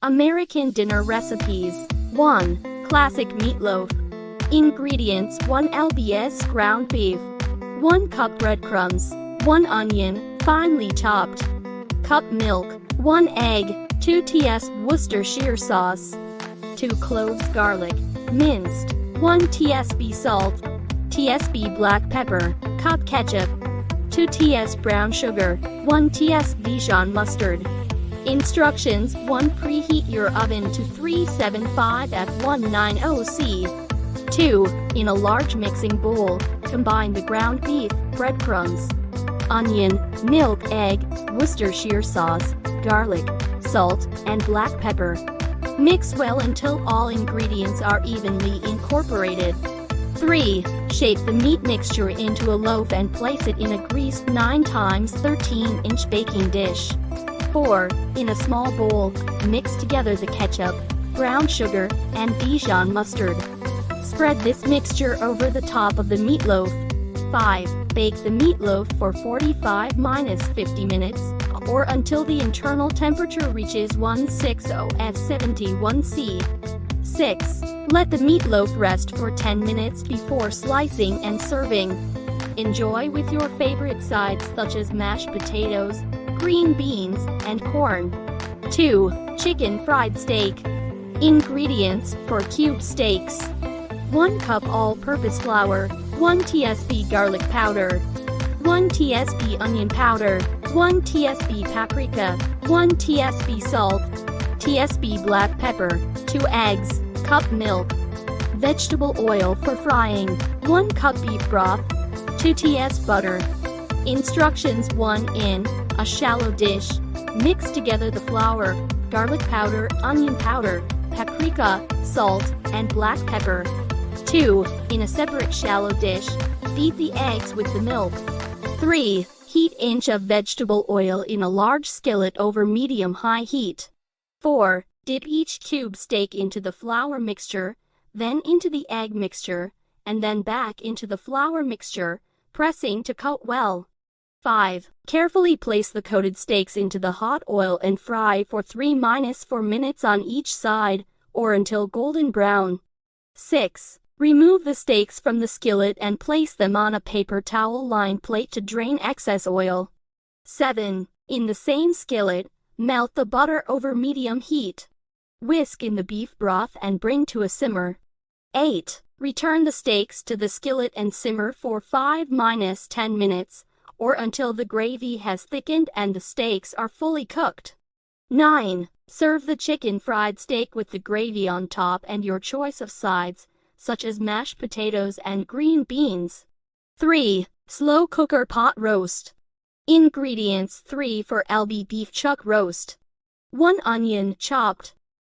American dinner recipes. 1. Classic meatloaf. Ingredients: 1 lbs ground beef, 1 cup breadcrumbs, 1 onion, finely chopped, cup milk, 1 egg, 2 ts Worcestershire sauce, 2 cloves garlic, minced, 1 tsp salt, tsp black pepper, cup ketchup, 2 ts brown sugar, 1 ts Dijon mustard. Instructions: 1. Preheat your oven to 375 at 190 C. 2. In a large mixing bowl, combine the ground beef, breadcrumbs, onion, milk, egg, Worcestershire sauce, garlic, salt, and black pepper. Mix well until all ingredients are evenly incorporated. 3. Shape the meat mixture into a loaf and place it in a greased 9 times 13-inch baking dish. 4. In a small bowl, mix together the ketchup, brown sugar, and Dijon mustard. Spread this mixture over the top of the meatloaf. 5. Bake the meatloaf for 45–50 minutes, or until the internal temperature reaches 160 F 71 C. 6. Let the meatloaf rest for 10 minutes before slicing and serving. Enjoy with your favorite sides such as mashed potatoes, green beans, and corn. 2. Chicken fried steak. Ingredients for cube steaks: 1 cup all-purpose flour, 1 tsp garlic powder, 1 tsp onion powder, 1 tsp paprika, 1 tsp salt, tsp black pepper, 2 eggs, cup milk, vegetable oil for frying, 1 cup beef broth, 2 ts butter. Instructions: 1. In a shallow dish, mix together the flour, garlic powder, onion powder, paprika, salt, and black pepper. 2. In a separate shallow dish, beat the eggs with the milk. 3. Heat inch of vegetable oil in a large skillet over medium-high heat. 4. Dip each cube steak into the flour mixture, then into the egg mixture, and then back into the flour mixture, pressing to coat well. 5. Carefully place the coated steaks into the hot oil and fry for 3–4 minutes on each side, or until golden brown. 6. Remove the steaks from the skillet and place them on a paper towel-lined plate to drain excess oil. 7. In the same skillet, melt the butter over medium heat. Whisk in the beef broth and bring to a simmer. 8. Return the steaks to the skillet and simmer for 5–10 minutes, or until the gravy has thickened and the steaks are fully cooked. 9. Serve the chicken fried steak with the gravy on top and your choice of sides, such as mashed potatoes and green beans. 3. Slow cooker pot roast. Ingredients: 3 for lb beef chuck roast, 1 onion chopped,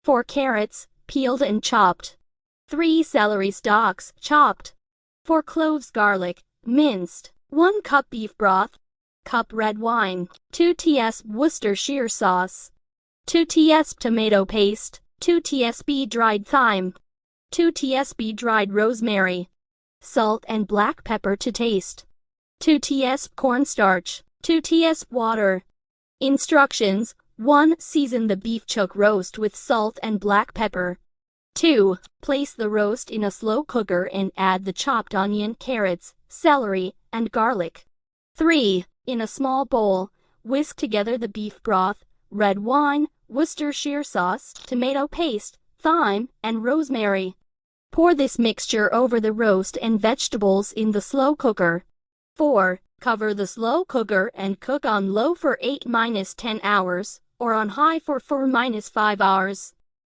4 carrots peeled and chopped, 3 celery stalks chopped, 4 cloves garlic minced, 1 cup beef broth, cup red wine, 2 ts Worcestershire sauce, 2 ts tomato paste, 2 tsp dried thyme, 2 tsp dried rosemary, salt and black pepper to taste, 2 ts cornstarch, 2 ts water. Instructions: 1. Season the beef chuck roast with salt and black pepper. 2. Place the roast in a slow cooker and add the chopped onion, carrots, celery, and garlic. 3. In a small bowl, whisk together the beef broth, red wine, Worcestershire sauce, tomato paste, thyme, and rosemary. Pour this mixture over the roast and vegetables in the slow cooker. 4. Cover the slow cooker and cook on low for 8–10 hours, or on high for 4–5 hours.